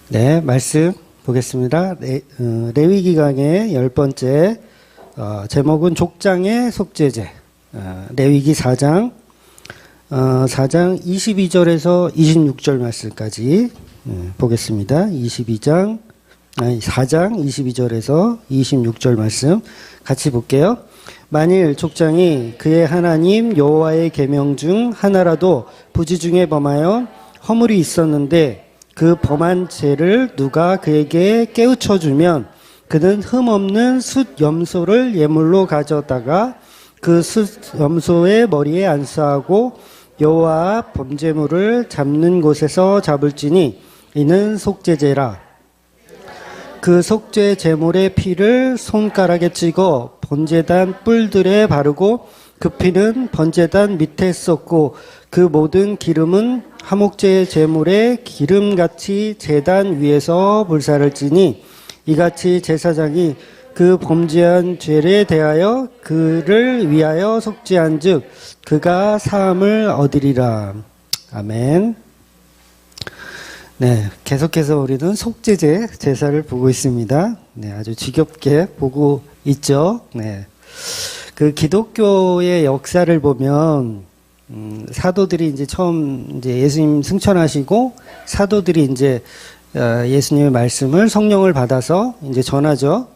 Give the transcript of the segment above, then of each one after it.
네, 말씀 보겠습니다. 레위기 강의 10번째 제목은 족장의 속죄제. 레위기 4장 22절에서 26절 말씀까지 보겠습니다. 4장 22절에서 26절 말씀 같이 볼게요. 만일 족장이 그의 하나님 여호와의 계명 중 하나라도 부지 중에 범하여 허물이 있었는데 그 범한 죄를 누가 그에게 깨우쳐 주면 그는 흠없는 숫 염소를 예물로 가져다가 그 숫 염소의 머리에 안수하고 여호와 범죄물을 잡는 곳에서 잡을지니 이는 속죄제라. 그 속죄 제물의 피를 손가락에 찍어 번제단 뿔들에 바르고 그 피는 번제단 밑에 쏟고 그 모든 기름은 화목제 제물의 기름같이 제단 위에서 불사를 지니 이같이 제사장이 그 범죄한 죄에 대하여 그를 위하여 속죄한즉 그가 사함을 얻으리라. 아멘. 네, 계속해서 우리는 속죄제 제사를 보고 있습니다. 네, 아주 지겹게 보고 있죠. 네, 그 기독교의 역사를 보면 사도들이 이제 처음 이제 예수님 승천하시고 사도들이 이제 예수님의 말씀을 성령을 받아서 이제 전하죠.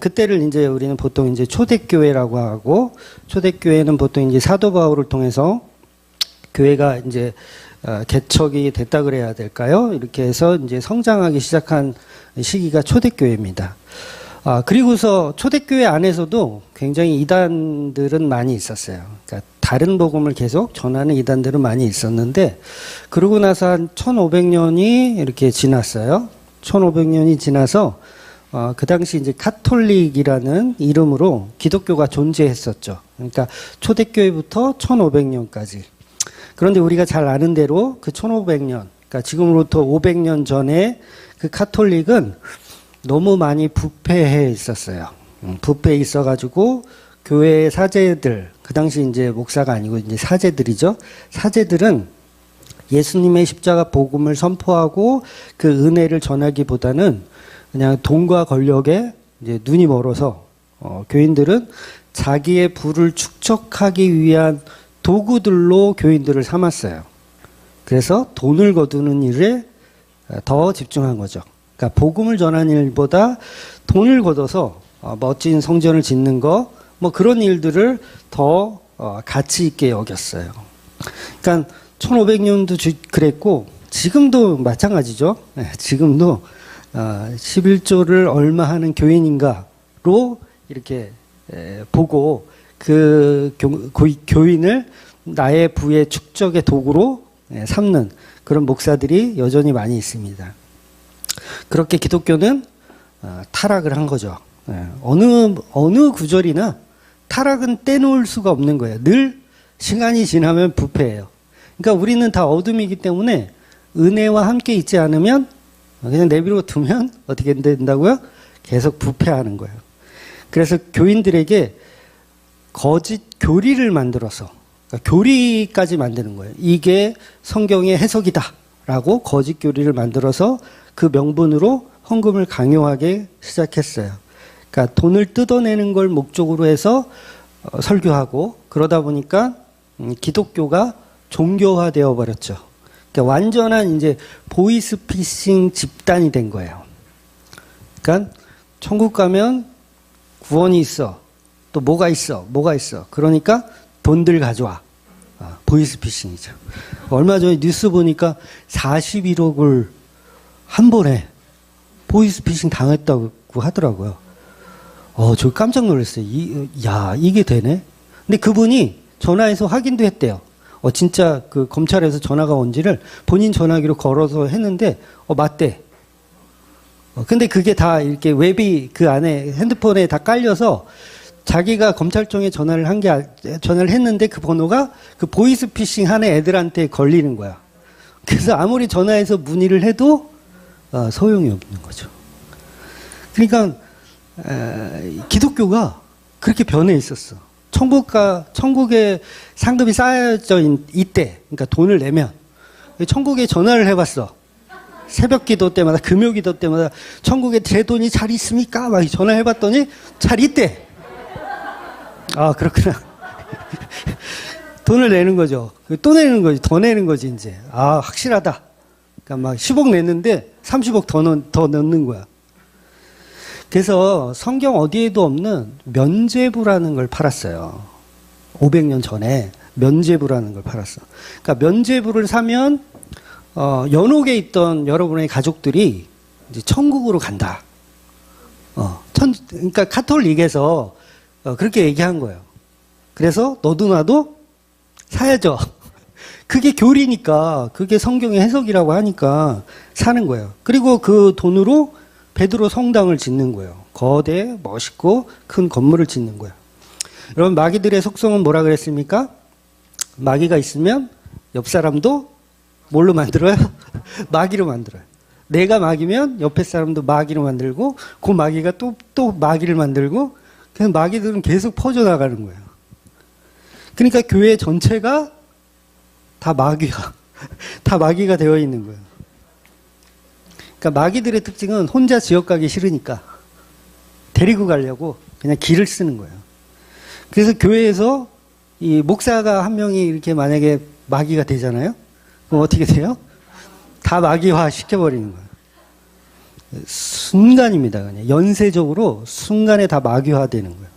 그때를 이제 우리는 보통 이제 초대교회라고 하고 초대교회는 보통 이제 사도 바울을 통해서 교회가 이제 개척이 됐다 그래야 될까요? 이렇게 해서 이제 성장하기 시작한 시기가 초대교회입니다. 그리고서 초대교회 안에서도 굉장히 이단들은 많이 있었어요. 그러니까 다른 복음을 계속 전하는 이단들은 많이 있었는데, 그러고 나서 한 1500년이 이렇게 지났어요. 1500년이 지나서, 그 당시 이제 카톨릭이라는 이름으로 기독교가 존재했었죠. 그러니까 초대교회부터 1500년까지. 그런데 우리가 잘 아는 대로 그 1500년, 그러니까 지금으로부터 500년 전에 그 카톨릭은 너무 많이 부패해 있었어요. 부패해 있어가지고 교회의 사제들, 그 당시 이제 목사가 아니고 이제 사제들이죠. 사제들은 예수님의 십자가 복음을 선포하고 그 은혜를 전하기보다는 그냥 돈과 권력에 이제 눈이 멀어서 교인들은 자기의 부를 축적하기 위한 도구들로 교인들을 삼았어요. 그래서 돈을 거두는 일에 더 집중한 거죠. 그러니까 복음을 전하는 일보다 돈을 걷어서 멋진 성전을 짓는 거, 뭐 그런 일들을 더 가치 있게 여겼어요. 그러니까 1500년도 그랬고 지금도 마찬가지죠. 지금도 11조를 얼마 하는 교인인가로 이렇게 보고 그 교인을 나의 부의 축적의 도구로 삼는 그런 목사들이 여전히 많이 있습니다. 그렇게 기독교는 타락을 한 거죠. 어느 구절이나 타락은 떼놓을 수가 없는 거예요. 늘 시간이 지나면 부패해요. 그러니까 우리는 다 어둠이기 때문에 은혜와 함께 있지 않으면 그냥 내버려 두면 어떻게 된다고요? 계속 부패하는 거예요. 그래서 교인들에게 거짓 교리를 만들어서, 그러니까 교리까지 만드는 거예요. 이게 성경의 해석이다 라고 거짓 교리를 만들어서 그 명분으로 헌금을 강요하게 시작했어요. 그러니까 돈을 뜯어내는 걸 목적으로 해서 설교하고, 그러다 보니까 기독교가 종교화되어 버렸죠. 그러니까 완전한 이제 보이스피싱 집단이 된 거예요. 그러니까 천국 가면 구원이 있어. 또 뭐가 있어. 그러니까 돈들 가져와. 보이스피싱이죠. 얼마 전에 뉴스 보니까 41억을 한 번에 보이스피싱 당했다고 하더라고요. 저 깜짝 놀랐어요. 이게 되네? 근데 그분이 전화해서 확인도 했대요. 진짜 그 검찰에서 전화가 온지를 본인 전화기로 걸어서 했는데, 맞대. 근데 그게 다 이렇게 웹이 그 안에 핸드폰에 다 깔려서 자기가 검찰청에 전화를 했는데 그 번호가 그 보이스피싱 하는 애들한테 걸리는 거야. 그래서 아무리 전화해서 문의를 해도 소용이 없는 거죠. 그러니까 기독교가 그렇게 변해 있었어. 천국에 상급이 쌓여져 이때, 그러니까 돈을 내면 천국에 전화를 해봤어. 새벽 기도 때마다, 금요 기도 때마다 천국에 제 돈이 잘 있습니까? 막 전화해봤더니 잘 있대. 아, 그렇구나. 돈을 내는 거죠. 또 내는 거지. 더 내는 거지, 이제. 아, 확실하다. 그러니까 막 10억 냈는데 30억 더 넣는 거야. 그래서 성경 어디에도 없는 면죄부라는 걸 팔았어요. 500년 전에 면죄부라는 걸 팔았어. 그러니까 면죄부를 사면 연옥에 있던 여러분의 가족들이 이제 천국으로 간다. 그러니까 카톨릭에서 그렇게 얘기한 거예요. 그래서 너도 나도 사야죠. 그게 교리니까, 그게 성경의 해석이라고 하니까 사는 거예요. 그리고 그 돈으로 베드로 성당을 짓는 거예요. 거대, 멋있고 큰 건물을 짓는 거예요. 여러분, 마귀들의 속성은 뭐라 그랬습니까? 마귀가 있으면 옆 사람도 뭘로 만들어요? 마귀로 만들어요. 내가 마귀면 옆에 사람도 마귀로 만들고, 그 마귀가 또 마귀를 만들고, 그래서 마귀들은 계속 퍼져나가는 거예요. 그러니까 교회 전체가 다 마귀가 되어 있는 거예요. 그러니까 마귀들의 특징은 혼자 지옥 가기 싫으니까 데리고 가려고 그냥 길을 쓰는 거예요. 그래서 교회에서 이 목사가 한 명이 이렇게 만약에 마귀가 되잖아요? 그럼 어떻게 돼요? 다 마귀화 시켜버리는 거예요. 순간입니다. 그냥 연쇄적으로 순간에 다 마귀화 되는 거예요.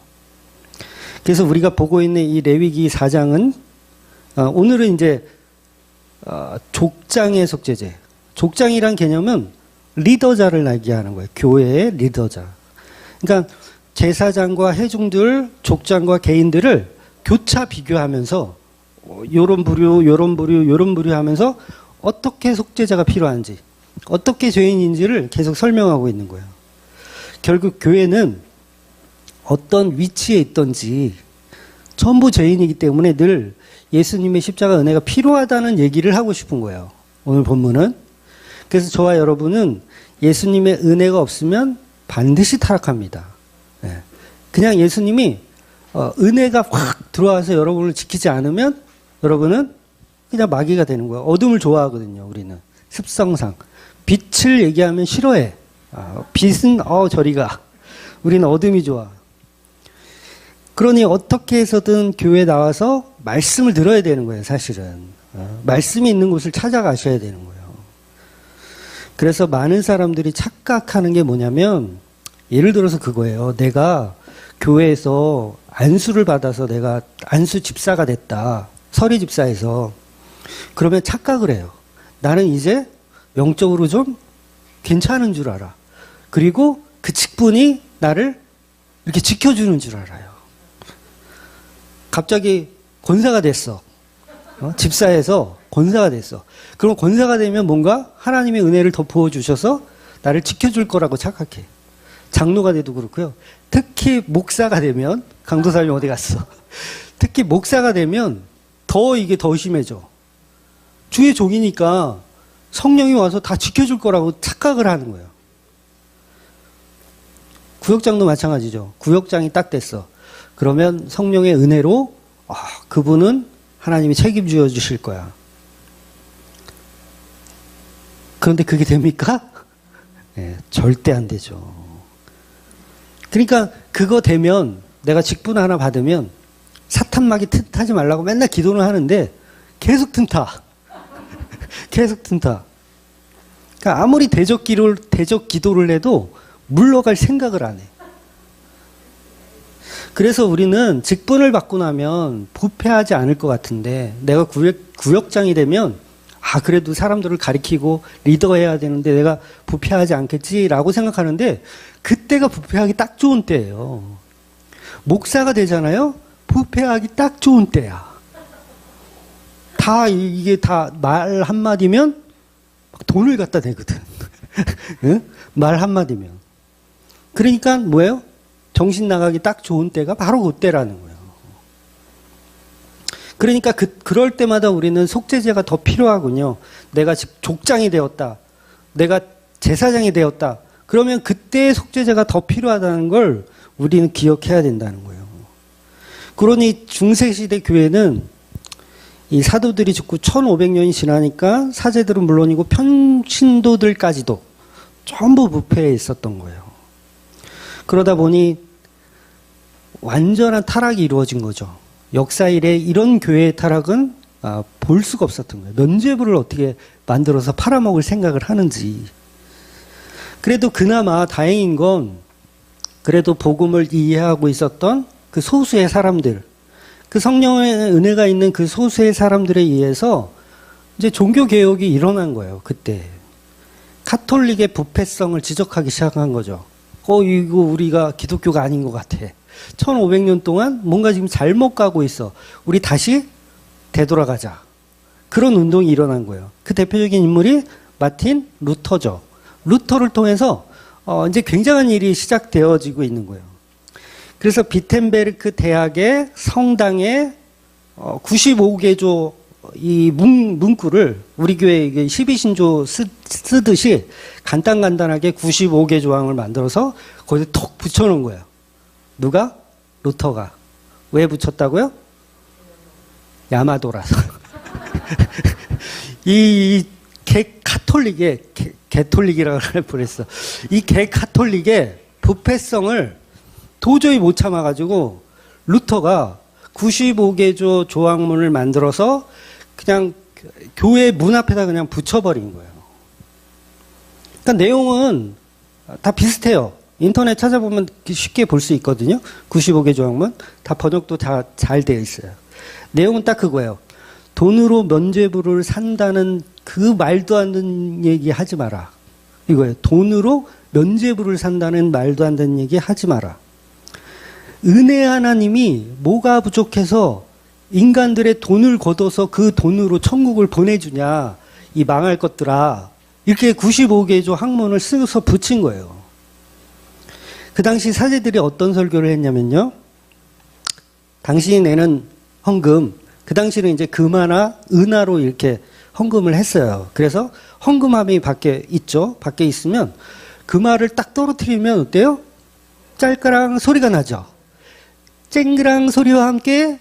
그래서 우리가 보고 있는 이 레위기 4장은 오늘은 이제 족장의 속죄제. 족장이란 개념은 리더자를 얘기하는 거예요. 교회의 리더자. 그러니까 제사장과 회중들, 족장과 개인들을 교차 비교하면서 요런 부류 하면서 어떻게 속죄자가 필요한지, 어떻게 죄인인지를 계속 설명하고 있는 거예요. 결국 교회는 어떤 위치에 있든지 전부 죄인이기 때문에 늘 예수님의 십자가 은혜가 필요하다는 얘기를 하고 싶은 거예요. 오늘 본문은. 그래서 저와 여러분은 예수님의 은혜가 없으면 반드시 타락합니다. 그냥 예수님이 은혜가 확 들어와서 여러분을 지키지 않으면 여러분은 그냥 마귀가 되는 거예요. 어둠을 좋아하거든요, 우리는. 습성상. 빛을 얘기하면 싫어해. 빛은 저리 가. 우리는 어둠이 좋아. 그러니 어떻게 해서든 교회에 나와서 말씀을 들어야 되는 거예요, 사실은. 말씀이 있는 곳을 찾아가셔야 되는 거예요. 그래서 많은 사람들이 착각하는 게 뭐냐면, 예를 들어서 그거예요. 내가 교회에서 안수를 받아서 내가 안수 집사가 됐다. 서리 집사에서. 그러면 착각을 해요. 나는 이제 영적으로 좀 괜찮은 줄 알아. 그리고 그 직분이 나를 이렇게 지켜주는 줄 알아요. 갑자기 권사가 됐어. 집사에서 권사가 됐어. 그럼 권사가 되면 뭔가 하나님의 은혜를 더 부어주셔서 나를 지켜줄 거라고 착각해. 장로가 돼도 그렇고요. 특히 목사가 되면, 강도사님 어디 갔어? 특히 목사가 되면 이게 더 심해져. 주의 종이니까 성령이 와서 다 지켜줄 거라고 착각을 하는 거예요. 구역장도 마찬가지죠. 구역장이 딱 됐어. 그러면 성령의 은혜로 그분은 하나님이 책임져 주실 거야. 그런데 그게 됩니까? 네, 절대 안 되죠. 그러니까 그거 되면 내가 직분 하나 받으면 사탄막이 틈타지 말라고 맨날 기도는 하는데 계속 틈타. 계속 틈타. 그러니까 아무리 대적 기도를 해도 물러갈 생각을 안 해. 그래서 우리는 직분을 받고 나면 부패하지 않을 것 같은데, 내가 구역장이 되면 그래도 사람들을 가리키고 리더해야 되는데 내가 부패하지 않겠지라고 생각하는데, 그때가 부패하기 딱 좋은 때예요. 목사가 되잖아요. 부패하기 딱 좋은 때야. 이게 다 말 한마디면 돈을 갖다 내거든. 응? 말 한마디면. 그러니까 뭐예요? 정신 나가기 딱 좋은 때가 바로 그때라는 거예요. 그러니까 그럴 때마다 우리는 속죄제가 더 필요하군요. 내가 족장이 되었다. 내가 제사장이 되었다. 그러면 그때의 속죄제가 더 필요하다는 걸 우리는 기억해야 된다는 거예요. 그러니 중세시대 교회는 이 사도들이 죽고 1500년이 지나니까 사제들은 물론이고 평신도들까지도 전부 부패해 있었던 거예요. 그러다 보니 완전한 타락이 이루어진 거죠. 역사 이래 이런 교회의 타락은 볼 수가 없었던 거예요. 면죄부를 어떻게 만들어서 팔아먹을 생각을 하는지. 그래도 그나마 다행인 건 그래도 복음을 이해하고 있었던 그 소수의 사람들, 그 성령의 은혜가 있는 그 소수의 사람들에 의해서 이제 종교개혁이 일어난 거예요. 그때. 카톨릭의 부패성을 지적하기 시작한 거죠. 이거 우리가 기독교가 아닌 것 같아. 1500년 동안 뭔가 지금 잘못 가고 있어. 우리 다시 되돌아가자. 그런 운동이 일어난 거예요. 그 대표적인 인물이 마틴 루터죠. 루터를 통해서 이제 굉장한 일이 시작되어지고 있는 거예요. 그래서 비텐베르크 대학의 성당에 95개조 이 문구를 우리 교회 12신조 쓰듯이 간단하게 95개 조항을 만들어서 거기에 톡 붙여놓은 거예요. 누가? 루터가. 왜 붙였다고요? 야마도라서. 이 개카톨릭의 개톨릭이라고 그랬어. 이 개카톨릭의 부패성을 도저히 못 참아가지고 루터가 95개조 조항문을 만들어서 그냥 교회 문 앞에다 그냥 붙여버린 거예요. 그러니까 내용은 다 비슷해요. 인터넷 찾아보면 쉽게 볼 수 있거든요. 95개 조항문 다 번역도 다 잘 되어 있어요. 내용은 딱 그거예요. 돈으로 면죄부를 산다는 그 말도 안 되는 얘기 하지 마라. 이거예요. 돈으로 면죄부를 산다는 말도 안 되는 얘기 하지 마라. 은혜 하나님이 뭐가 부족해서 인간들의 돈을 걷어서 그 돈으로 천국을 보내주냐. 이 망할 것들아. 이렇게 95개조 학문을 쓰고서 붙인 거예요. 그 당시 사제들이 어떤 설교를 했냐면요. 당신이 내는 헌금, 그 당시는 이제 금화나 은화로 이렇게 헌금을 했어요. 그래서 헌금함이 밖에 있죠. 밖에 있으면 금화를 딱 떨어뜨리면 어때요? 짤까랑 소리가 나죠. 쨍그랑 소리와 함께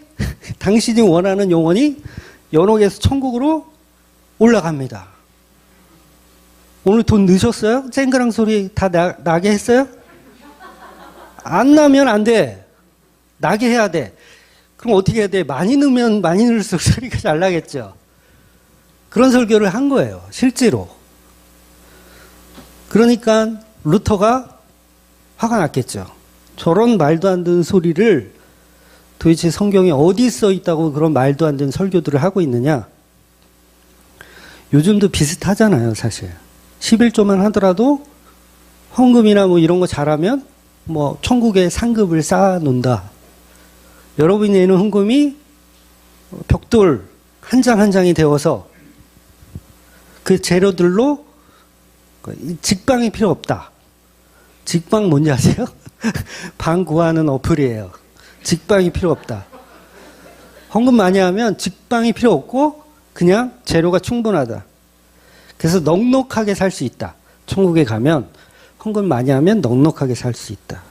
당신이 원하는 영혼이 연옥에서 천국으로 올라갑니다. 오늘 돈 넣으셨어요? 쨍그랑 소리 다 나게 했어요? 안 나면 안 돼. 나게 해야 돼. 그럼 어떻게 해야 돼? 많이 넣으면 많이 넣을수록 소리가 잘 나겠죠. 그런 설교를 한 거예요. 실제로. 그러니까 루터가 화가 났겠죠. 저런 말도 안 되는 소리를 도대체 성경에 어디 써 있다고 그런 말도 안 되는 설교들을 하고 있느냐. 요즘도 비슷하잖아요, 사실. 11조만 하더라도 헌금이나 뭐 이런 거 잘하면 뭐 천국에 상급을 쌓아 놓는다. 여러분이 내는 헌금이 벽돌 한 장 한 장이 되어서 그 재료들로 직방이 필요 없다. 직방 뭔지 아세요? 방 구하는 어플이에요. 직방이 필요 없다. 헌금 많이 하면 직방이 필요 없고 그냥 재료가 충분하다. 그래서 넉넉하게 살 수 있다. 천국에 가면 헌금 많이 하면 넉넉하게 살 수 있다.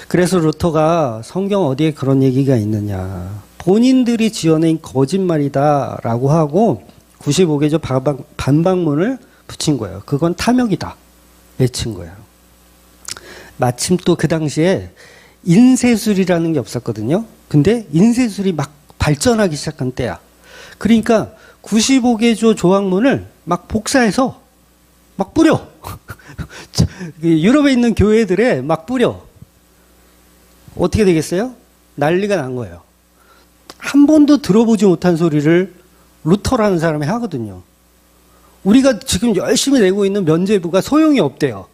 그래서 루터가 성경 어디에 그런 얘기가 있느냐. 본인들이 지어낸 거짓말이다라고 하고 95개조 반박문을 붙인 거예요. 그건 탐욕이다. 외친 거예요. 마침 또 그 당시에 인쇄술이라는 게 없었거든요. 근데 인쇄술이 막 발전하기 시작한 때야. 그러니까 95개조 조항문을 막 복사해서 막 뿌려. 유럽에 있는 교회들에 막 뿌려. 어떻게 되겠어요? 난리가 난 거예요. 한 번도 들어보지 못한 소리를 루터라는 사람이 하거든요. 우리가 지금 열심히 내고 있는 면죄부가 소용이 없대요.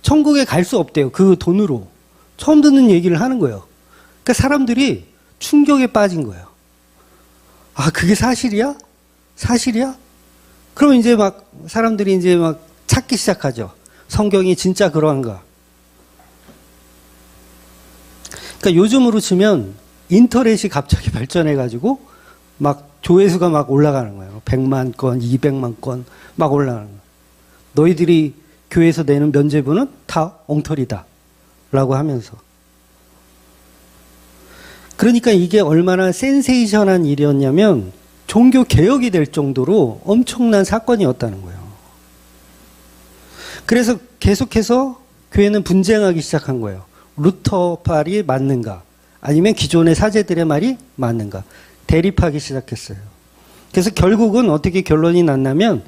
천국에 갈 수 없대요. 그 돈으로. 처음 듣는 얘기를 하는 거예요. 그러니까 사람들이 충격에 빠진 거예요. 아, 그게 사실이야? 사실이야? 그럼 이제 막 사람들이 이제 막 찾기 시작하죠. 성경이 진짜 그러한가? 그러니까 요즘으로 치면 인터넷이 갑자기 발전해가지고 막 조회수가 막 올라가는 거예요. 100만 건, 200만 건 막 올라가는 거예요. 너희들이 교회에서 내는 면죄부는 다 엉터리다. 라고 하면서. 그러니까 이게 얼마나 센세이션한 일이었냐면 종교 개혁이 될 정도로 엄청난 사건이었다는 거예요. 그래서 계속해서 교회는 분쟁하기 시작한 거예요. 루터파리 맞는가? 아니면 기존의 사제들의 말이 맞는가? 대립하기 시작했어요. 그래서 결국은 어떻게 결론이 났냐면,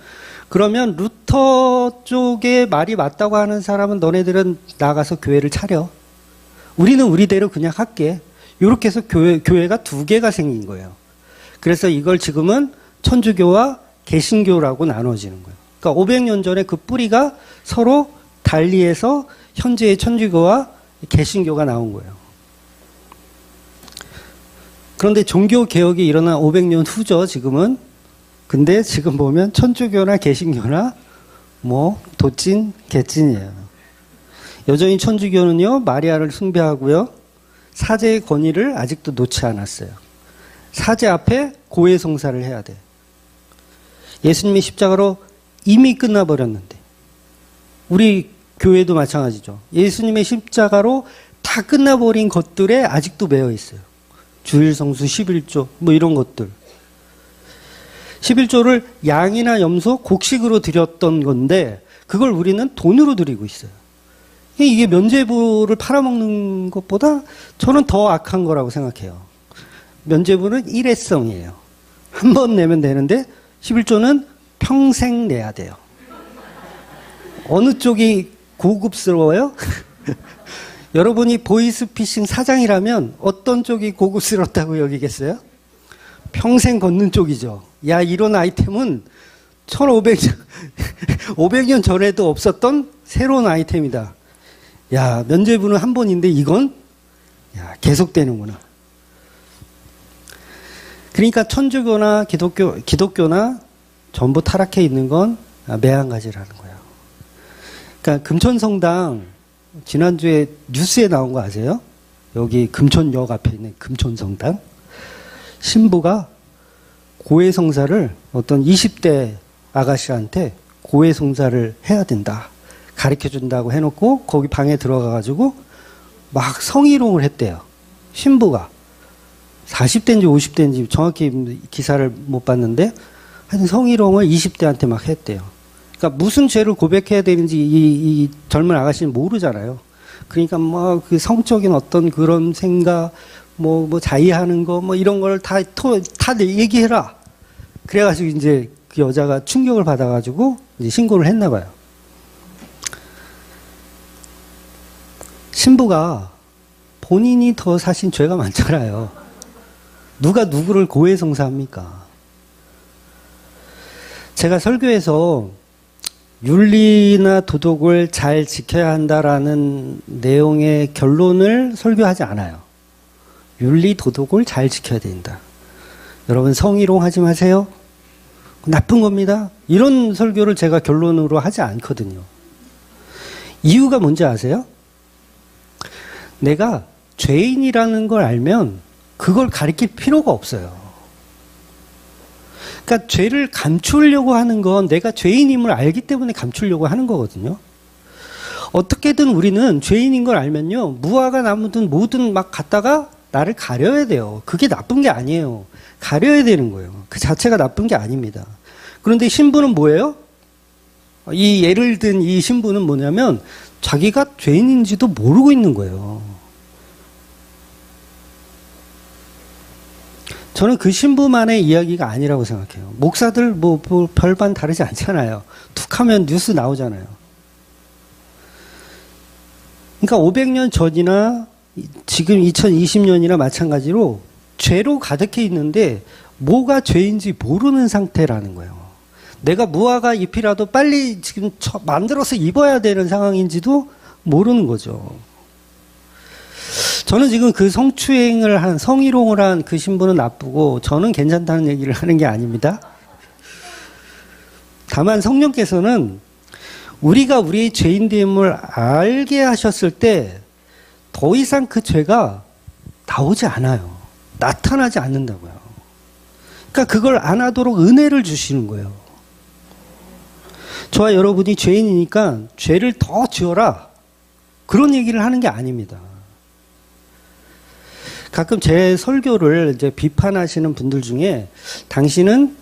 그러면 루터 쪽의 말이 맞다고 하는 사람은 너네들은 나가서 교회를 차려. 우리는 우리대로 그냥 할게. 이렇게 해서 교회가 두 개가 생긴 거예요. 그래서 이걸 지금은 천주교와 개신교라고 나눠지는 거예요. 그러니까 500년 전에 그 뿌리가 서로 달리해서 현재의 천주교와 개신교가 나온 거예요. 그런데 종교 개혁이 일어난 500년 후죠, 지금은. 근데 지금 보면 천주교나 개신교나 뭐 도찐, 개찐이에요. 여전히 천주교는요, 마리아를 숭배하고요, 사제의 권위를 아직도 놓지 않았어요. 사제 앞에 고해성사를 해야 돼. 예수님이 십자가로 이미 끝나버렸는데, 우리 교회도 마찬가지죠. 예수님의 십자가로 다 끝나버린 것들에 아직도 매여 있어요. 주일성수 11조 뭐 이런 것들. 11조를 양이나 염소 곡식으로 드렸던 건데 그걸 우리는 돈으로 드리고 있어요. 이게 면죄부를 팔아먹는 것보다 저는 더 악한 거라고 생각해요. 면죄부는 일회성이에요. 한 번 내면 되는데 11조는 평생 내야 돼요. 어느 쪽이 고급스러워요? 여러분이 보이스피싱 사장이라면 어떤 쪽이 고급스럽다고 여기겠어요? 평생 걷는 쪽이죠. 야, 이런 아이템은 500년 전에도 없었던 새로운 아이템이다. 야, 면죄부는 한 번인데 이건 야, 계속되는구나. 그러니까 천주교나 기독교나 전부 타락해 있는 건 매한가지라는 거예요. 그러니까 금천성당 지난주에 뉴스에 나온 거 아세요? 여기 금천역 앞에 있는 금천성당 신부가 고해성사를 어떤 20대 아가씨한테 고해성사를 해야 된다, 가르쳐준다고 해놓고 거기 방에 들어가가지고 막 성희롱을 했대요. 신부가 40대인지 50대인지 정확히 기사를 못 봤는데 하여튼 성희롱을 20대한테 막 했대요. 그러니까 무슨 죄를 고백해야 되는지 이 젊은 아가씨는 모르잖아요. 그러니까 뭐 그 성적인 어떤 그런 생각, 뭐 자의하는 거, 뭐 이런 걸 다 얘기해라. 그래가지고 이제 그 여자가 충격을 받아가지고 이제 신고를 했나 봐요. 신부가 본인이 더 사신 죄가 많잖아요. 누가 누구를 고해성사합니까? 제가 설교에서 윤리나 도덕을 잘 지켜야 한다라는 내용의 결론을 설교하지 않아요. 윤리, 도덕을 잘 지켜야 된다. 여러분 성희롱 하지 마세요. 나쁜 겁니다. 이런 설교를 제가 결론으로 하지 않거든요. 이유가 뭔지 아세요? 내가 죄인이라는 걸 알면 그걸 가리킬 필요가 없어요. 그러니까 죄를 감추려고 하는 건 내가 죄인임을 알기 때문에 감추려고 하는 거거든요. 어떻게든 우리는 죄인인 걸 알면요, 무화과 나무든 뭐든 막 갖다가 나를 가려야 돼요. 그게 나쁜 게 아니에요. 가려야 되는 거예요. 그 자체가 나쁜 게 아닙니다. 그런데 신부는 뭐예요? 이 예를 든 이 신부는 뭐냐면 자기가 죄인인지도 모르고 있는 거예요. 저는 그 신부만의 이야기가 아니라고 생각해요. 목사들 뭐 별반 다르지 않잖아요. 툭 하면 뉴스 나오잖아요. 그러니까 500년 전이나 지금 2020년이나 마찬가지로 죄로 가득해 있는데 뭐가 죄인지 모르는 상태라는 거예요. 내가 무화과 잎이라도 빨리 지금 만들어서 입어야 되는 상황인지도 모르는 거죠. 저는 지금 그 성추행을 한, 성희롱을 한 그 신부는 나쁘고 저는 괜찮다는 얘기를 하는 게 아닙니다. 다만 성령께서는 우리가 우리의 죄인됨을 알게 하셨을 때 더 이상 그 죄가 나오지 않아요. 나타나지 않는다고요. 그러니까 그걸 안 하도록 은혜를 주시는 거예요. 저와 여러분이 죄인이니까 죄를 더 지어라, 그런 얘기를 하는 게 아닙니다. 가끔 제 설교를 이제 비판하시는 분들 중에 당신은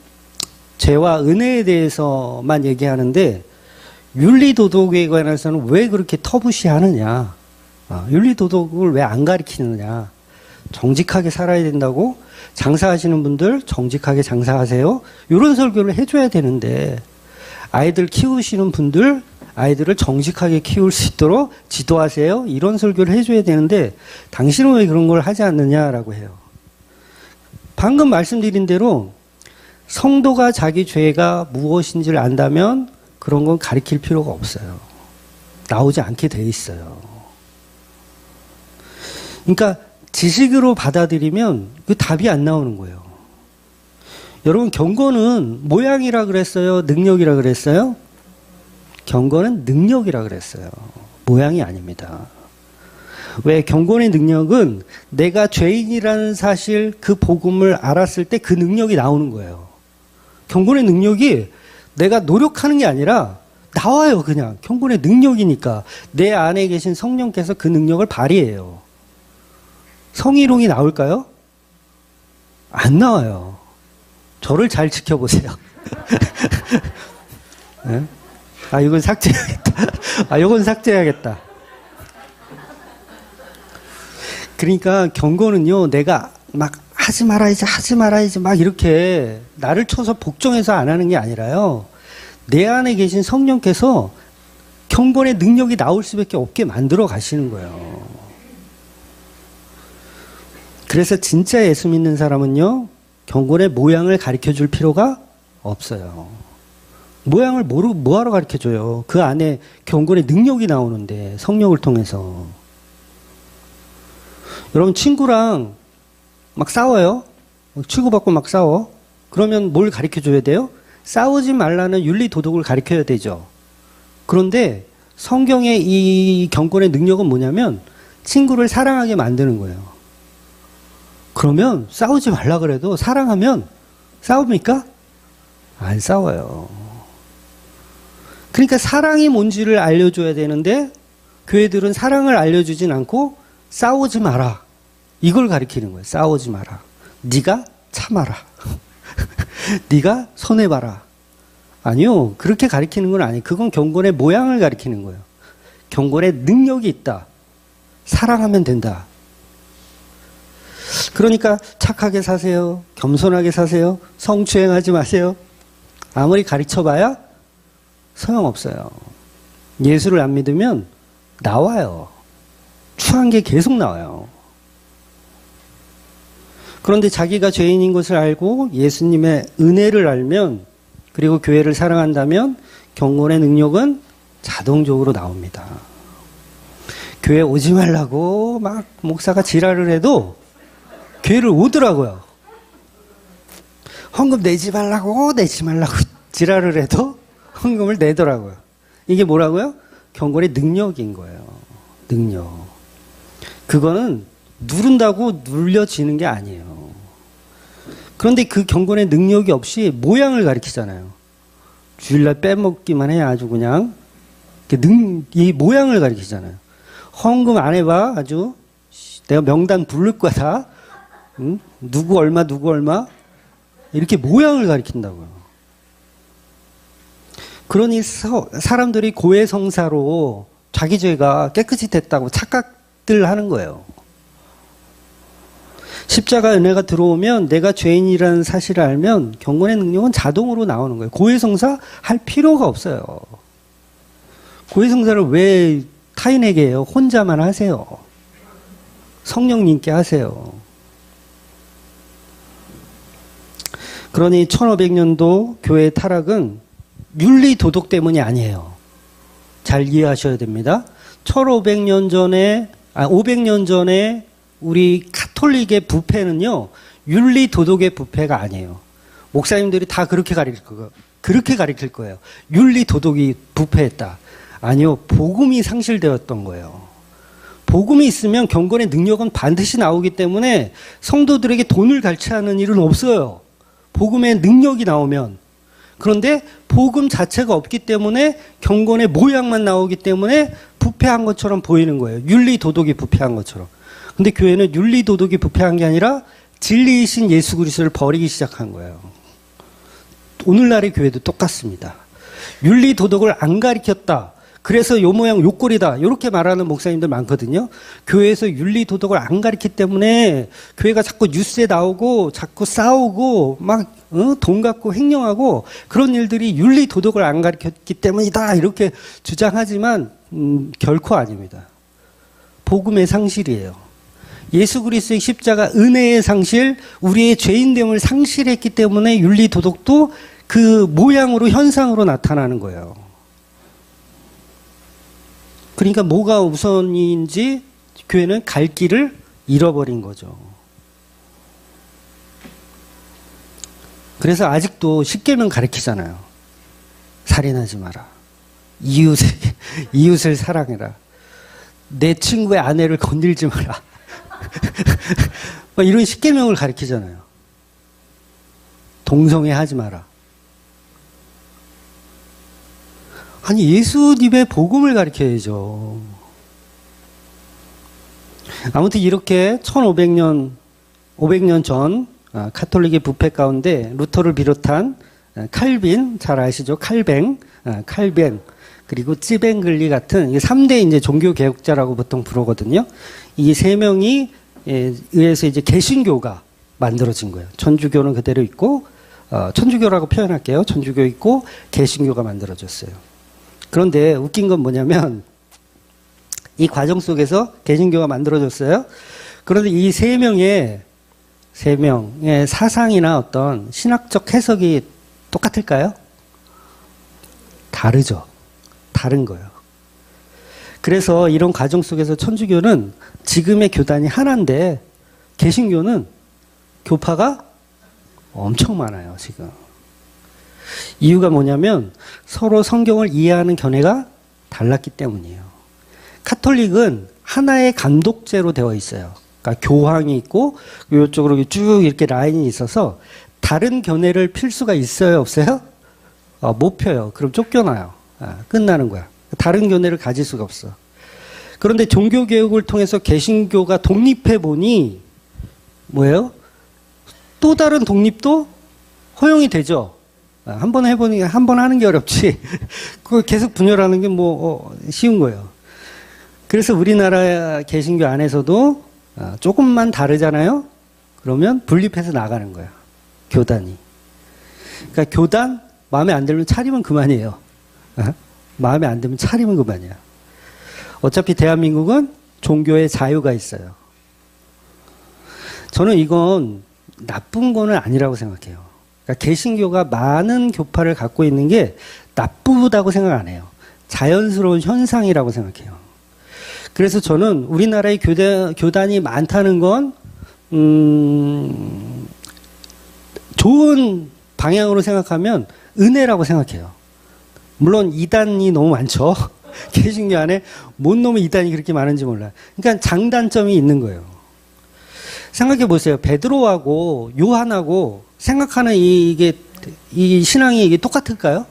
죄와 은혜에 대해서만 얘기하는데 윤리도덕에 관해서는 왜 그렇게 터부시하느냐. 윤리도덕을 왜 안 가르치느냐. 정직하게 살아야 된다고 장사하시는 분들 정직하게 장사하세요. 이런 설교를 해줘야 되는데 아이들 키우시는 분들 아이들을 정직하게 키울 수 있도록 지도하세요. 이런 설교를 해줘야 되는데 당신은 왜 그런 걸 하지 않느냐라고 해요. 방금 말씀드린 대로 성도가 자기 죄가 무엇인지를 안다면 그런 건 가르칠 필요가 없어요. 나오지 않게 돼 있어요. 그러니까 지식으로 받아들이면 그 답이 안 나오는 거예요. 여러분 경건은 모양이라 그랬어요? 능력이라 그랬어요? 경건은 능력이라 그랬어요. 모양이 아닙니다. 왜? 경건의 능력은 내가 죄인이라는 사실 그 복음을 알았을 때 그 능력이 나오는 거예요. 경건의 능력이 내가 노력하는 게 아니라 나와요. 그냥 경건의 능력이니까 내 안에 계신 성령께서 그 능력을 발휘해요. 성희롱이 나올까요? 안 나와요. 저를 잘 지켜보세요. 네? 이건 삭제해야겠다. 이건 삭제해야겠다. 그러니까 경건은요, 내가 막 하지 말아야지 막 이렇게 나를 쳐서 복종해서 안 하는 게 아니라요. 내 안에 계신 성령께서 경건의 능력이 나올 수밖에 없게 만들어 가시는 거예요. 그래서 진짜 예수 믿는 사람은요, 경건의 모양을 가르쳐 줄 필요가 없어요. 모양을 뭐하러 가르쳐 줘요? 그 안에 경건의 능력이 나오는데, 성령을 통해서. 여러분, 친구랑 막 싸워요? 치고받고 막 싸워? 그러면 뭘 가르쳐 줘야 돼요? 싸우지 말라는 윤리 도덕을 가르쳐야 되죠. 그런데 성경의 이 경건의 능력은 뭐냐면 친구를 사랑하게 만드는 거예요. 그러면 싸우지 말라 그래도 사랑하면 싸웁니까? 안 싸워요. 그러니까 사랑이 뭔지를 알려줘야 되는데 교회들은 사랑을 알려주진 않고 싸우지 마라. 이걸 가르치는 거예요. 싸우지 마라. 네가 참아라. 네가 손해봐라. 아니요. 그렇게 가르치는 건 아니에요. 그건 경건의 모양을 가르치는 거예요. 경건의 능력이 있다. 사랑하면 된다. 그러니까 착하게 사세요. 겸손하게 사세요. 성추행하지 마세요. 아무리 가르쳐봐야 소용없어요. 예수를 안 믿으면 나와요. 추한 게 계속 나와요. 그런데 자기가 죄인인 것을 알고 예수님의 은혜를 알면 그리고 교회를 사랑한다면 경건의 능력은 자동적으로 나옵니다. 교회 오지 말라고 막 목사가 지랄을 해도 교회를 오더라고요. 헌금 내지 말라고 지랄을 해도 헌금을 내더라고요. 이게 뭐라고요? 경건의 능력인 거예요. 능력. 그거는 누른다고 눌려지는 게 아니에요. 그런데 그 경건의 능력이 없이 모양을 가리키잖아요. 주일날 빼먹기만 해야 아주 그냥 이 모양을 가리키잖아요. 헌금 안 해봐. 아주 내가 명단 부를 거야 다. 응? 누구 얼마 이렇게 모양을 가리킨다고요. 그러니 사람들이 고해성사로 자기 죄가 깨끗이 됐다고 착각들 하는 거예요. 십자가 은혜가 들어오면 내가 죄인이라는 사실을 알면 경건의 능력은 자동으로 나오는 거예요. 고해성사 할 필요가 없어요. 고해성사를 왜 타인에게 해요? 혼자만 하세요. 성령님께 하세요. 그러니 1500년도 교회의 타락은 윤리 도덕 때문이 아니에요. 잘 이해하셔야 됩니다. 500년 전에 우리 가톨릭의 부패는요, 윤리 도덕의 부패가 아니에요. 목사님들이 다 그렇게 가르칠 거예요. 윤리 도덕이 부패했다. 아니요, 복음이 상실되었던 거예요. 복음이 있으면 경건의 능력은 반드시 나오기 때문에 성도들에게 돈을 갈취하는 일은 없어요. 복음의 능력이 나오면. 그런데 복음 자체가 없기 때문에 경건의 모양만 나오기 때문에 부패한 것처럼 보이는 거예요. 윤리 도덕이 부패한 것처럼. 근데 교회는 윤리도덕이 부패한 게 아니라 진리이신 예수 그리스도를 버리기 시작한 거예요. 오늘날의 교회도 똑같습니다. 윤리도덕을 안 가르쳤다. 그래서 요 모양 요 꼴이다. 이렇게 말하는 목사님들 많거든요. 교회에서 윤리도덕을 안 가르치기 때문에 교회가 자꾸 뉴스에 나오고 자꾸 싸우고 막 돈 갖고 횡령하고 그런 일들이 윤리도덕을 안 가르쳤기 때문이다. 이렇게 주장하지만 결코 아닙니다. 복음의 상실이에요. 예수 그리스도의 십자가 은혜의 상실, 우리의 죄인됨을 상실했기 때문에 윤리도덕도 그 모양으로 현상으로 나타나는 거예요. 그러니까 뭐가 우선인지 교회는 갈 길을 잃어버린 거죠. 그래서 아직도 십계명 가르치잖아요. 살인하지 마라. 이웃을 사랑해라. 내 친구의 아내를 건들지 마라. 이런 십계명을 가르치잖아요. 동성애 하지 마라. 아니 예수님의 복음을 가르쳐야죠. 아무튼 이렇게 1500년 전 카톨릭의 부패 가운데 루터를 비롯한 칼빈, 잘 아시죠? 칼뱅 그리고 찌뱅글리 같은 3대 이제 종교 개혁자라고 보통 부르거든요. 이 세 명이 의해서 이제 개신교가 만들어진 거예요. 천주교는 그대로 있고 천주교라고 표현할게요. 천주교 있고 개신교가 만들어졌어요. 그런데 웃긴 건 뭐냐면 이 과정 속에서 개신교가 만들어졌어요. 그런데 이 세 명의 사상이나 어떤 신학적 해석이 똑같을까요? 다르죠. 다른 거예요. 그래서 이런 과정 속에서 천주교는 지금의 교단이 하나인데 개신교는 교파가 엄청 많아요, 지금. 이유가 뭐냐면 서로 성경을 이해하는 견해가 달랐기 때문이에요. 카톨릭은 하나의 감독제로 되어 있어요. 그러니까 교황이 있고 이쪽으로 쭉 이렇게 라인이 있어서 다른 견해를 필 수가 있어요, 없어요? 못 펴요. 그럼 쫓겨나요. 끝나는 거야. 다른 견해를 가질 수가 없어. 그런데 종교개혁을 통해서 개신교가 독립해 보니 뭐예요? 또 다른 독립도 허용이 되죠. 한 번 해보니 한 번 하는 게 어렵지. 그걸 계속 분열하는 게 쉬운 거예요. 그래서 우리나라 개신교 안에서도 조금만 다르잖아요. 그러면 분립해서 나가는 거야. 교단이. 그러니까 교단 마음에 안 들면 차리면 그만이에요. 마음에 안 들면 차리면 그만이야. 어차피 대한민국은 종교의 자유가 있어요. 저는 이건 나쁜 거는 아니라고 생각해요. 그러니까 개신교가 많은 교파를 갖고 있는 게 나쁘다고 생각 안 해요. 자연스러운 현상이라고 생각해요. 그래서 저는 우리나라의 교단이 많다는 건 좋은 방향으로 생각하면 은혜라고 생각해요. 물론 이단이 너무 많죠. 개신교 안에 뭔 놈의 이단이 그렇게 많은지 몰라요. 그러니까 장단점이 있는 거예요. 생각해 보세요. 베드로하고 요한하고 생각하는 이 신앙이 이게 똑같을까요?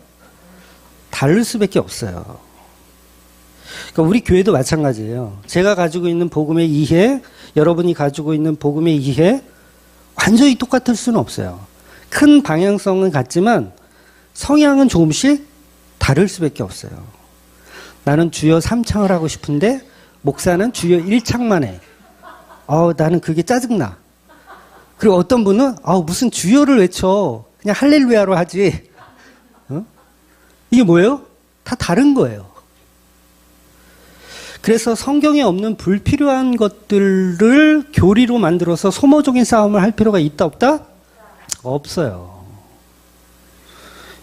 다를 수밖에 없어요. 그러니까 우리 교회도 마찬가지예요. 제가 가지고 있는 복음의 이해, 여러분이 가지고 있는 복음의 이해, 완전히 똑같을 수는 없어요. 큰 방향성은 같지만 성향은 조금씩 다를 수밖에 없어요. 나는 주여 3창을 하고 싶은데 목사는 주여 1창만 해. 나는 그게 짜증나. 그리고 어떤 분은 무슨 주여를 외쳐. 그냥 할렐루야로 하지. 이게 뭐예요? 다 다른 거예요. 그래서 성경에 없는 불필요한 것들을 교리로 만들어서 소모적인 싸움을 할 필요가 있다 없다? 없어요.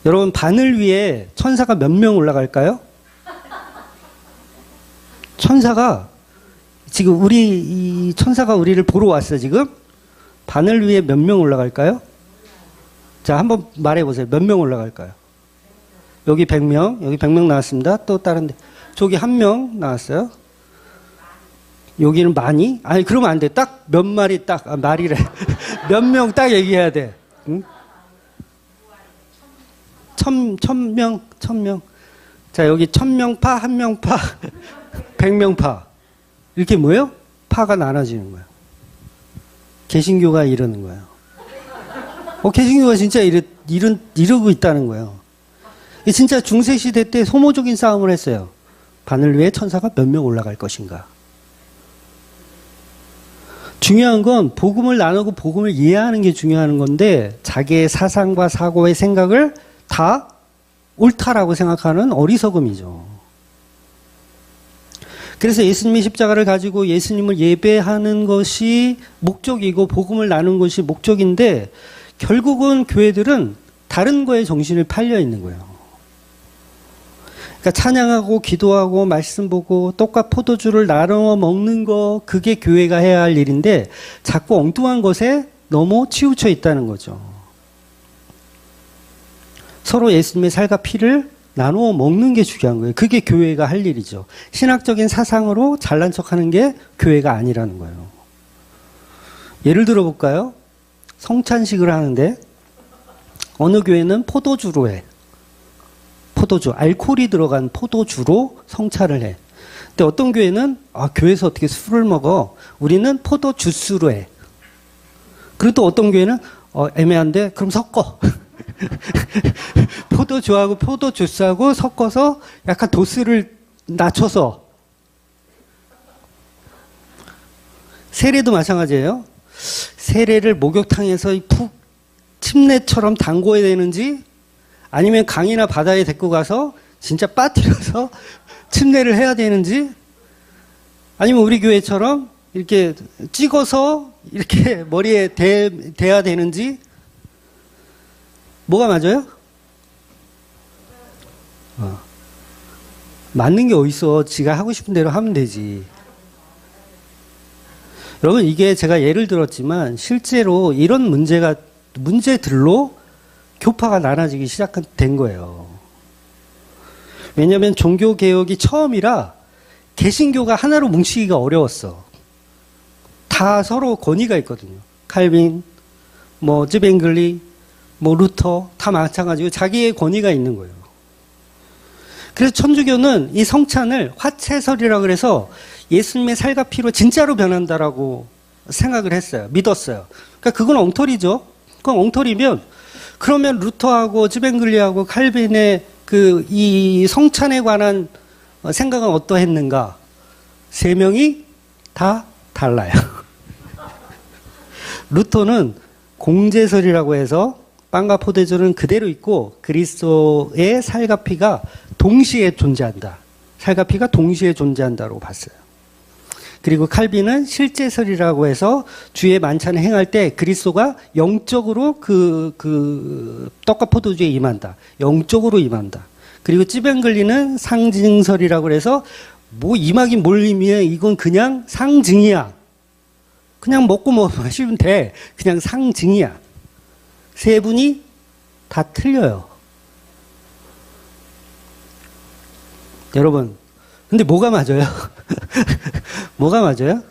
여러분 바늘 위에 천사가 몇 명 올라갈까요? 천사가 지금 이 천사가 우리를 보러 왔어 지금. 바늘 위에 몇 명 올라갈까요? 자, 한번 말해보세요. 몇 명 올라갈까요? 여기 100명, 여기 100명 나왔습니다. 또 다른데 저기 1명 나왔어요. 여기는 많이? 아니 그러면 안 돼. 딱 몇 마리 딱 말이래. 몇 명 딱 얘기해야 돼. 응? 1000명. 자, 여기 1000명파, 1명파, 100명파. 이렇게 뭐예요? 파가 나눠지는 거예요. 개신교가 이러는 거예요. 개신교가 진짜 이러고 있다는 거예요. 진짜 중세시대 때 소모적인 싸움을 했어요. 바늘 위에 천사가 몇 명 올라갈 것인가. 중요한 건 복음을 나누고 복음을 이해하는 게 중요한 건데 자기의 사상과 사고의 생각을 다 옳다라고 생각하는 어리석음이죠. 그래서 예수님의 십자가를 가지고 예수님을 예배하는 것이 목적이고 복음을 나누는 것이 목적인데 결국은 교회들은 다른 거에 정신을 팔려 있는 거예요. 그러니까 찬양하고 기도하고 말씀 보고 떡과 포도주를 나눠 먹는 거 그게 교회가 해야 할 일인데 자꾸 엉뚱한 것에 너무 치우쳐 있다는 거죠. 서로 예수님의 살과 피를 나누어 먹는 게 중요한 거예요. 그게 교회가 할 일이죠. 신학적인 사상으로 잘난 척하는 게 교회가 아니라는 거예요. 예를 들어 볼까요? 성찬식을 하는데 어느 교회는 포도주로 해. 포도주, 알코올이 들어간 포도주로 성찬을 해. 근데 어떤 교회는 교회에서 어떻게 술을 먹어? 우리는 포도 주스로 해. 그리고 또 어떤 교회는 애매한데 그럼 섞어. 포도주하고 포도 주스하고 섞어서 약간 도수를 낮춰서. 세례도 마찬가지예요. 세례를 목욕탕에서 푹 침례처럼 담궈야 되는지 아니면 강이나 바다에 데리고 가서 진짜 빠뜨려서 침례를 해야 되는지 아니면 우리 교회처럼 이렇게 찍어서 이렇게 머리에 대야 되는지 뭐가 맞아요? 맞는 게 어딨어. 지가 하고 싶은 대로 하면 되지. 여러분 이게 제가 예를 들었지만 실제로 이런 문제들로 교파가 나눠지기 시작된 거예요. 왜냐하면 종교개혁이 처음이라 개신교가 하나로 뭉치기가 어려웠어. 다 서로 권위가 있거든요. 칼빈, 쯔뱅글리, 루터 다 마찬가지고 자기의 권위가 있는 거예요. 그래서 천주교는 이 성찬을 화채설이라고 그래서 예수님의 살과 피로 진짜로 변한다라고 생각을 했어요. 믿었어요. 그러니까 그건 엉터리죠. 그건 엉터리면 그러면 루터하고 쯔뱅글리하고 칼빈의 이 성찬에 관한 생각은 어떠했는가? 세 명이 다 달라요. 루터는 공제설이라고 해서 빵과 포도주는 그대로 있고 그리스도의 살과 피가 동시에 존재한다. 살과 피가 동시에 존재한다고 봤어요. 그리고 칼빈은 실제설이라고 해서 주의 만찬을 행할 때 그리스도가 영적으로 떡과 포도주에 임한다. 영적으로 임한다. 그리고 찌뱅글리는 상징설이라고 해서 임하긴 뭘 의미해? 이건 그냥 상징이야. 그냥 먹고 마시면 돼. 그냥 상징이야. 세 분이 다 틀려요. 여러분, 근데 뭐가 맞아요? 뭐가 맞아요?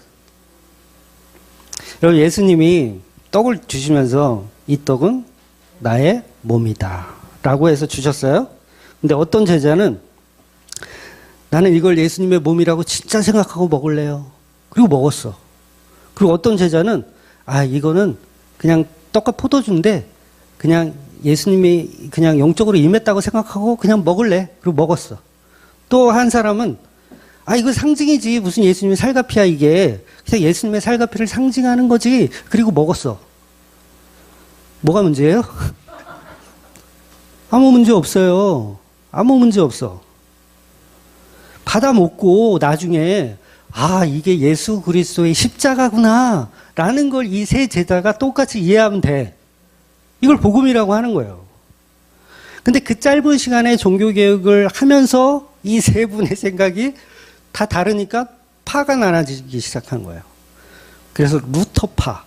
여러분, 예수님이 떡을 주시면서 이 떡은 나의 몸이다 라고 해서 주셨어요. 근데 어떤 제자는 나는 이걸 예수님의 몸이라고 진짜 생각하고 먹을래요. 그리고 먹었어. 그리고 어떤 제자는 이거는 그냥 떡과 포도주인데 그냥 예수님이 그냥 영적으로 임했다고 생각하고 그냥 먹을래. 그리고 먹었어. 또 한 사람은 이거 상징이지. 무슨 예수님의 살과 피야 이게. 그냥 예수님의 살과 피를 상징하는 거지. 그리고 먹었어. 뭐가 문제예요? 아무 문제 없어요. 아무 문제 없어. 받아 먹고 나중에 이게 예수 그리스도의 십자가구나 라는 걸 이 세 제자가 똑같이 이해하면 돼. 이걸 복음이라고 하는 거예요. 근데 그 짧은 시간에 종교개혁을 하면서 이 세 분의 생각이 다 다르니까 파가 나눠지기 시작한 거예요. 그래서 루터파.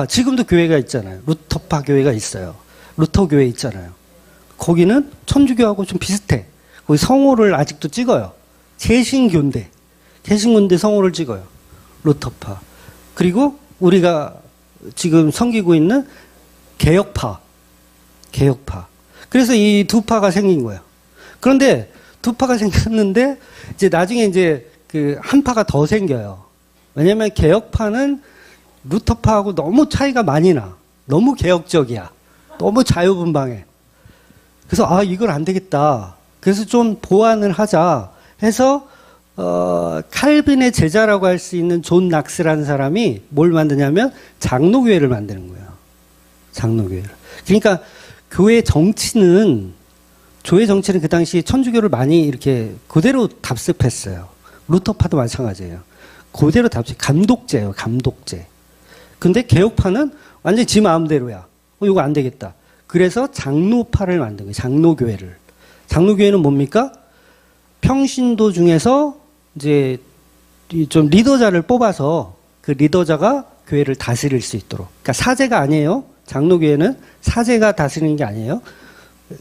지금도 교회가 있잖아요. 루터파 교회가 있어요. 루터 교회 있잖아요. 거기는 천주교하고 좀 비슷해. 거기 성호를 아직도 찍어요. 개신교인데 성호를 찍어요. 루터파. 그리고 우리가 지금 섬기고 있는 개혁파. 그래서 이 두 파가 생긴 거예요. 그런데 두 파가 생겼는데 이제 나중에 한 파가 더 생겨요. 왜냐면 개혁파는 루터파하고 너무 차이가 많이 나. 너무 개혁적이야. 너무 자유분방해. 그래서 이건 안 되겠다. 그래서 좀 보완을 하자 해서 칼빈의 제자라고 할 수 있는 존 낙스라는 사람이 뭘 만드냐면 장로교회를 만드는 거예요. 장로교회를. 그러니까 교회 정치는 그 당시 천주교를 많이 이렇게 그대로 답습했어요. 루터파도 마찬가지예요. 그대로 감독제예요. 감독제. 근데 개혁파는 완전히 지 마음대로야. 이거 안 되겠다. 그래서 장로파를 만든 거예요. 장로교회를. 장로교회는 뭡니까? 평신도 중에서 이제 좀 리더자를 뽑아서 그 리더자가 교회를 다스릴 수 있도록. 그러니까 사제가 아니에요. 장로교회는 사제가 다스리는 게 아니에요.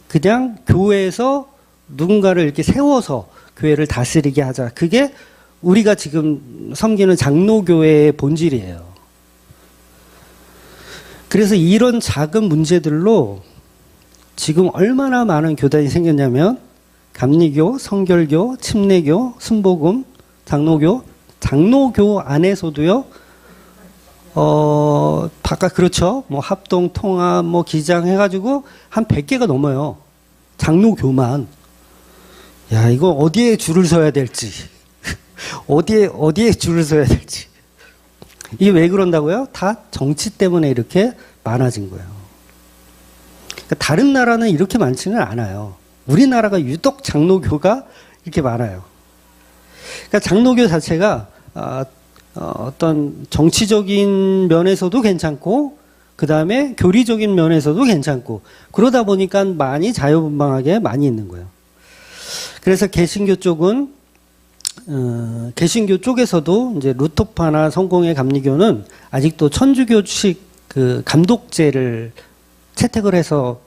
그냥 교회에서 누군가를 이렇게 세워서 교회를 다스리게 하자. 그게 우리가 지금 섬기는 장로교회의 본질이에요. 그래서 이런 작은 문제들로 지금 얼마나 많은 교단이 생겼냐면 감리교, 성결교, 침례교, 순복음, 장로교 안에서도요. 바깥 그렇죠. 뭐 합동, 통합, 뭐 기장 해가지고 한 100개가 넘어요. 장로교만. 야, 이거 어디에 줄을 서야 될지. 어디에 줄을 서야 될지. 이게 왜 그런다고요? 다 정치 때문에 이렇게 많아진 거예요. 그러니까 다른 나라는 이렇게 많지는 않아요. 우리나라가 유독 장로교가 이렇게 많아요. 그러니까 장로교 자체가 어떤 정치적인 면에서도 괜찮고 그 다음에 교리적인 면에서도 괜찮고 그러다 보니까 많이 자유분방하게 많이 있는 거예요. 그래서 개신교 쪽은 개신교 쪽에서도 이제 루터파나 성공회 감리교는 아직도 천주교식 그 감독제를 채택을 해서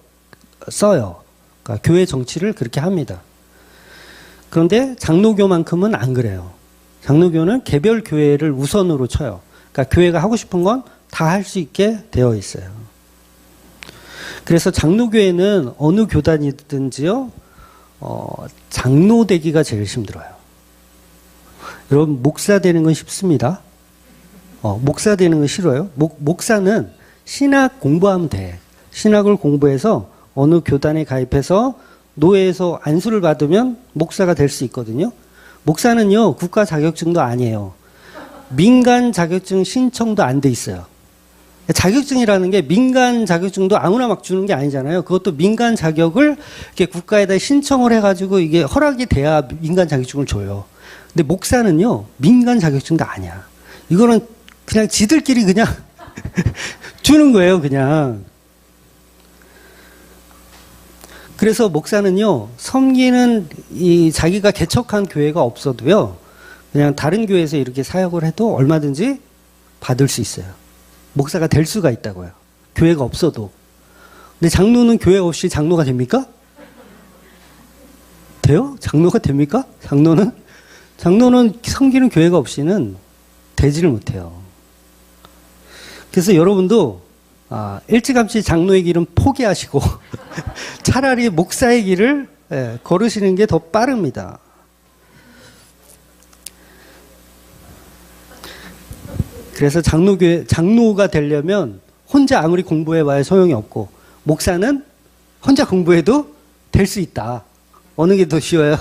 써요. 그러니까 교회 정치를 그렇게 합니다. 그런데 장로교만큼은 안 그래요. 장로교는 개별 교회를 우선으로 쳐요. 그러니까 교회가 하고 싶은 건 다 할 수 있게 되어 있어요. 그래서 장로교회는 어느 교단이든지요, 장로 되기가 제일 힘들어요. 여러분, 목사 되는 건 쉽습니다. 목사 되는 건 싫어요. 목사는 신학 공부하면 돼. 신학을 공부해서 어느 교단에 가입해서 노예에서 안수를 받으면 목사가 될 수 있거든요. 목사는요, 국가 자격증도 아니에요. 민간 자격증 신청도 안 돼 있어요. 자격증이라는 게 민간 자격증도 아무나 막 주는 게 아니잖아요. 그것도 민간 자격을 이렇게 국가에다 신청을 해가지고 이게 허락이 돼야 민간 자격증을 줘요. 근데 목사는요, 민간 자격증도 아니야. 이거는 그냥 지들끼리 그냥 주는 거예요, 그냥. 그래서 목사는요, 섬기는 이 자기가 개척한 교회가 없어도요, 그냥 다른 교회에서 이렇게 사역을 해도 얼마든지 받을 수 있어요. 목사가 될 수가 있다고요. 교회가 없어도. 근데 장로는 교회 없이 장로가 됩니까? 돼요? 장로가 됩니까? 장로는 섬기는 교회가 없이는 되지를 못해요. 그래서 여러분도 일찌감치 장로의 길은 포기하시고 차라리 목사의 길을 걸으시는 게 더 빠릅니다. 그래서 장로가 되려면 혼자 아무리 공부해봐야 소용이 없고 목사는 혼자 공부해도 될 수 있다. 어느 게 더 쉬워요?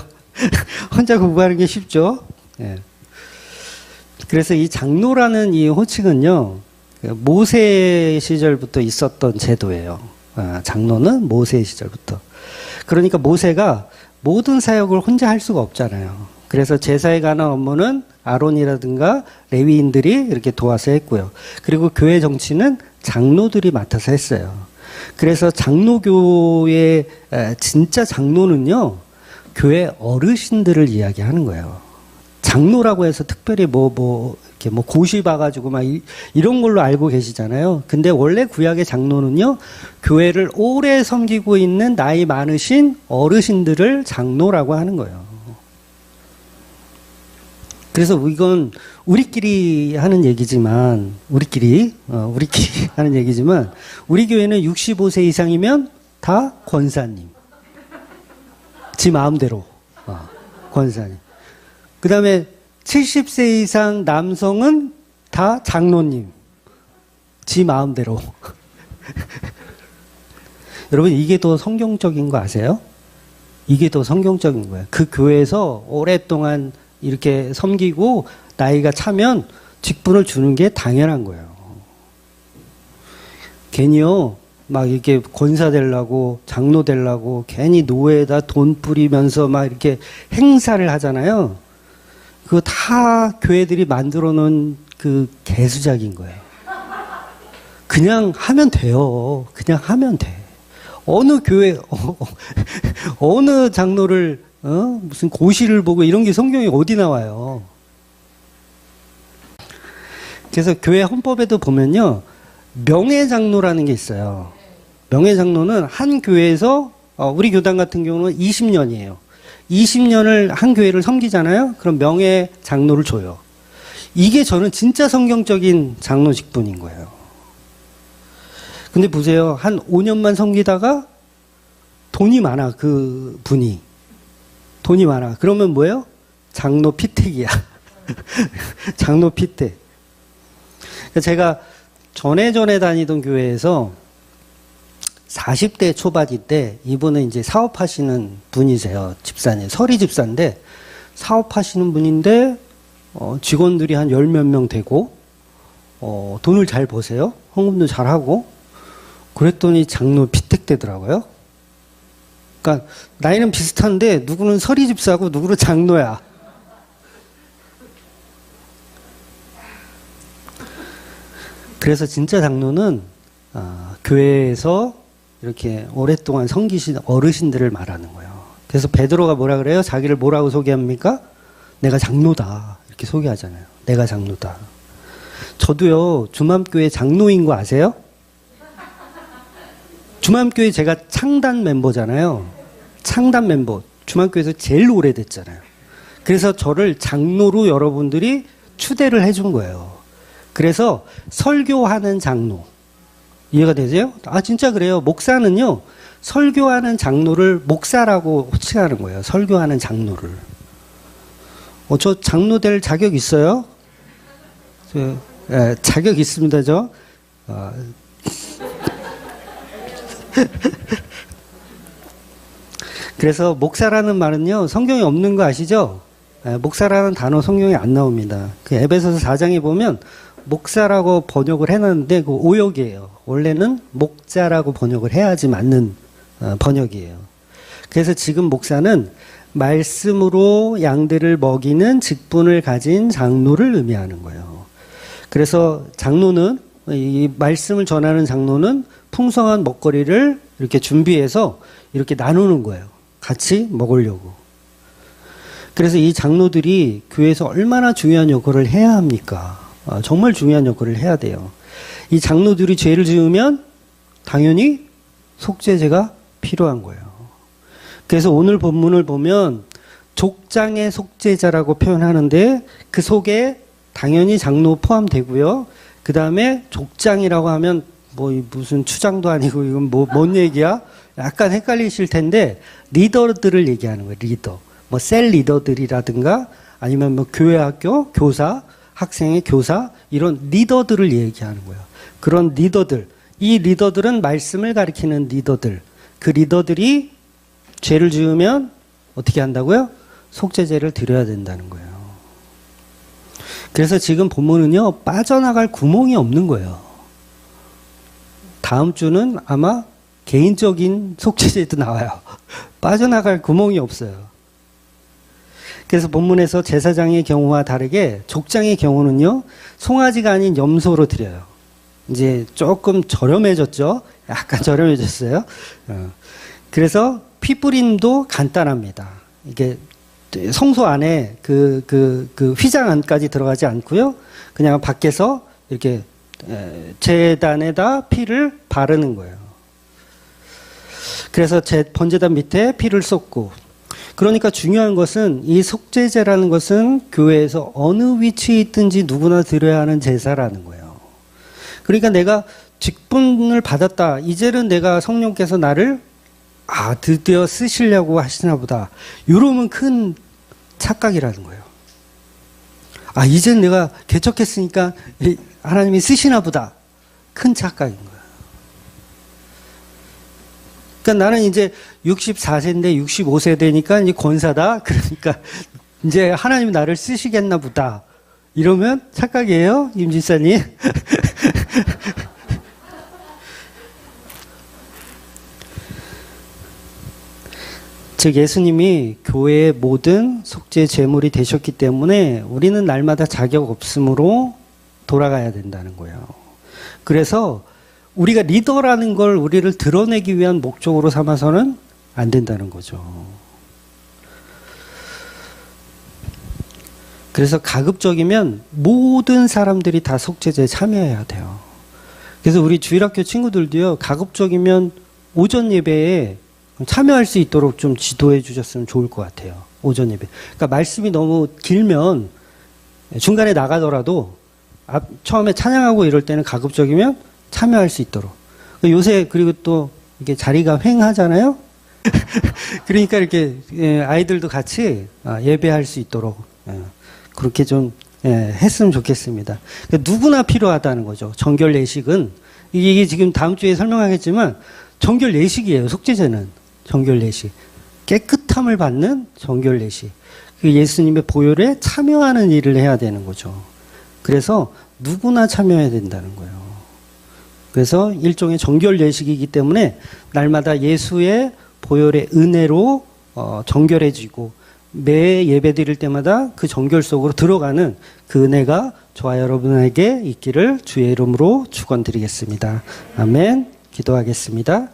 혼자 공부하는 게 쉽죠. 그래서 이 장로라는 이 호칭은요, 모세 시절부터 있었던 제도예요. 장로는 모세 시절부터. 그러니까 모세가 모든 사역을 혼자 할 수가 없잖아요. 그래서 제사에 관한 업무는 아론이라든가 레위인들이 이렇게 도와서 했고요. 그리고 교회 정치는 장로들이 맡아서 했어요. 그래서 장로교의 진짜 장로는요, 교회 어르신들을 이야기하는 거예요. 장로라고 해서 특별히 이렇게 고시 봐가지고 이런 걸로 알고 계시잖아요. 근데 원래 구약의 장로는요, 교회를 오래 섬기고 있는 나이 많으신 어르신들을 장로라고 하는 거예요. 그래서 이건 우리끼리 하는 얘기지만, 우리끼리 하는 얘기지만, 우리 교회는 65세 이상이면 다 권사님. 지 마음대로. 권사님. 그 다음에 70세 이상 남성은 다 장로님. 지 마음대로. 여러분, 이게 더 성경적인 거 아세요? 이게 더 성경적인 거예요. 그 교회에서 오랫동안 이렇게 섬기고 나이가 차면 직분을 주는 게 당연한 거예요. 괜히요, 막 이렇게 권사 되려고, 장로 되려고, 괜히 노예에다 돈 뿌리면서 막 이렇게 행사를 하잖아요. 그거 다 교회들이 만들어 놓은 그 개수작인 거예요. 그냥 하면 돼요. 그냥 하면 돼. 어느 교회, 어느 장로를, 무슨 고시를 보고 이런 게 성경에 어디 나와요. 그래서 교회 헌법에도 보면요, 명예장로라는 게 있어요. 명예장로는 한 교회에서, 우리 교단 같은 경우는 20년이에요. 20년을 한 교회를 섬기잖아요? 그럼 명예장로를 줘요. 이게 저는 진짜 성경적인 장로 직분인 거예요. 근데 보세요. 한 5년만 섬기다가 돈이 많아, 그 분이. 돈이 많아. 그러면 뭐예요? 장로 피택이야. 장로 피택. 제가 전에 다니던 교회에서 40대 초반인데 이분은 이제 사업하시는 분이세요. 집사님. 서리 집사인데 사업하시는 분인데 직원들이 한 10몇 명 되고 돈을 잘 버세요. 헌금도 잘하고. 그랬더니 장로 피택되더라고요. 그러니까 나이는 비슷한데 누구는 서리 집사고 누구는 장로야. 그래서 진짜 장로는 교회에서 이렇게 오랫동안 섬기신 어르신들을 말하는 거예요. 그래서 베드로가 뭐라 그래요? 자기를 뭐라고 소개합니까? 내가 장로다. 이렇게 소개하잖아요. 내가 장로다. 저도요, 주맘교회 장로인 거 아세요? 주맘교회 제가 창단 멤버잖아요. 창단 멤버. 주맘교회에서 제일 오래됐잖아요. 그래서 저를 장로로 여러분들이 추대를 해준 거예요. 그래서 설교하는 장로. 이해가 되세요? 아, 진짜 그래요. 목사는요, 설교하는 장로를 목사라고 호칭하는 거예요. 설교하는 장로를. 저 장로 될 자격 있어요? 자격 있습니다, 저. 그래서 목사라는 말은요, 성경에 없는 거 아시죠? 목사라는 단어 성경에 안 나옵니다. 그 에베소서 4장에 보면 목사라고 번역을 해놨는데 그 오역이에요. 원래는 목자라고 번역을 해야지 맞는 번역이에요. 그래서 지금 목사는 말씀으로 양들을 먹이는 직분을 가진 장로를 의미하는 거예요. 그래서 장로는, 이 말씀을 전하는 장로는 풍성한 먹거리를 이렇게 준비해서 이렇게 나누는 거예요. 같이 먹으려고. 그래서 이 장로들이 교회에서 얼마나 중요한 역할을 해야 합니까? 정말 중요한 역할을 해야 돼요. 이 장로들이 죄를 지으면 당연히 속죄제가 필요한 거예요. 그래서 오늘 본문을 보면 족장의 속죄자라고 표현하는데 그 속에 당연히 장로 포함되고요. 그 다음에 족장이라고 하면 뭐 무슨 추장도 아니고 이건 뭔 얘기야? 약간 헷갈리실 텐데 리더들을 얘기하는 거예요. 리더. 뭐 셀 리더들이라든가 아니면 뭐 교회 학교 교사, 학생의 교사 이런 리더들을 얘기하는 거예요. 그런 리더들. 이 리더들은 말씀을 가리키는 리더들. 그 리더들이 죄를 지으면 어떻게 한다고요? 속죄제를 드려야 된다는 거예요. 그래서 지금 본문은요, 빠져나갈 구멍이 없는 거예요. 다음 주는 아마 개인적인 속죄제도 나와요. 빠져나갈 구멍이 없어요. 그래서 본문에서 제사장의 경우와 다르게 족장의 경우는요, 송아지가 아닌 염소로 드려요. 이제 조금 저렴해졌죠? 약간 저렴해졌어요. 그래서 피뿌림도 간단합니다. 이게 성소 안에 그 휘장 안까지 들어가지 않고요. 그냥 밖에서 이렇게 제단에다 피를 바르는 거예요. 그래서 번제단 밑에 피를 쏟고. 그러니까 중요한 것은 이 속죄제라는 것은 교회에서 어느 위치에 있든지 누구나 드려야 하는 제사라는 거예요. 그러니까 내가 직분을 받았다. 이제는 내가 성령께서 나를 드디어 쓰시려고 하시나 보다. 이러면 큰 착각이라는 거예요. 아, 이젠 내가 개척했으니까 하나님이 쓰시나 보다. 큰 착각인 거예요. 그러니까 나는 이제 64세인데 65세 되니까 이제 권사다. 그러니까 이제 하나님이 나를 쓰시겠나 보다. 이러면 착각이에요, 임 집사님. 즉 예수님이 교회의 모든 속죄 제물이 되셨기 때문에 우리는 날마다 자격 없음으로 돌아가야 된다는 거예요. 그래서 우리가 리더라는 걸 우리를 드러내기 위한 목적으로 삼아서는 안 된다는 거죠. 그래서 가급적이면 모든 사람들이 다 속죄제에 참여해야 돼요. 그래서 우리 주일학교 친구들도요, 가급적이면 오전 예배에 참여할 수 있도록 좀 지도해 주셨으면 좋을 것 같아요. 오전 예배. 그러니까 말씀이 너무 길면 중간에 나가더라도 처음에 찬양하고 이럴 때는 가급적이면 참여할 수 있도록. 요새 그리고 또 이게 자리가 횡하잖아요. 그러니까 이렇게 아이들도 같이 예배할 수 있도록 그렇게 좀 했으면 좋겠습니다. 그러니까 누구나 필요하다는 거죠. 정결 예식은 이게 지금 다음 주에 설명하겠지만 정결 예식이에요. 속죄제는 정결 예식. 깨끗함을 받는 정결 예식. 그 예수님의 보혈에 참여하는 일을 해야 되는 거죠. 그래서 누구나 참여해야 된다는 거예요. 그래서 일종의 정결 예식이기 때문에 날마다 예수의 보혈의 은혜로 정결해지고 매 예배 드릴 때마다 그 정결 속으로 들어가는 그 은혜가 저와 여러분에게 있기를 주의 이름으로 축원드리겠습니다. 아멘. 기도하겠습니다.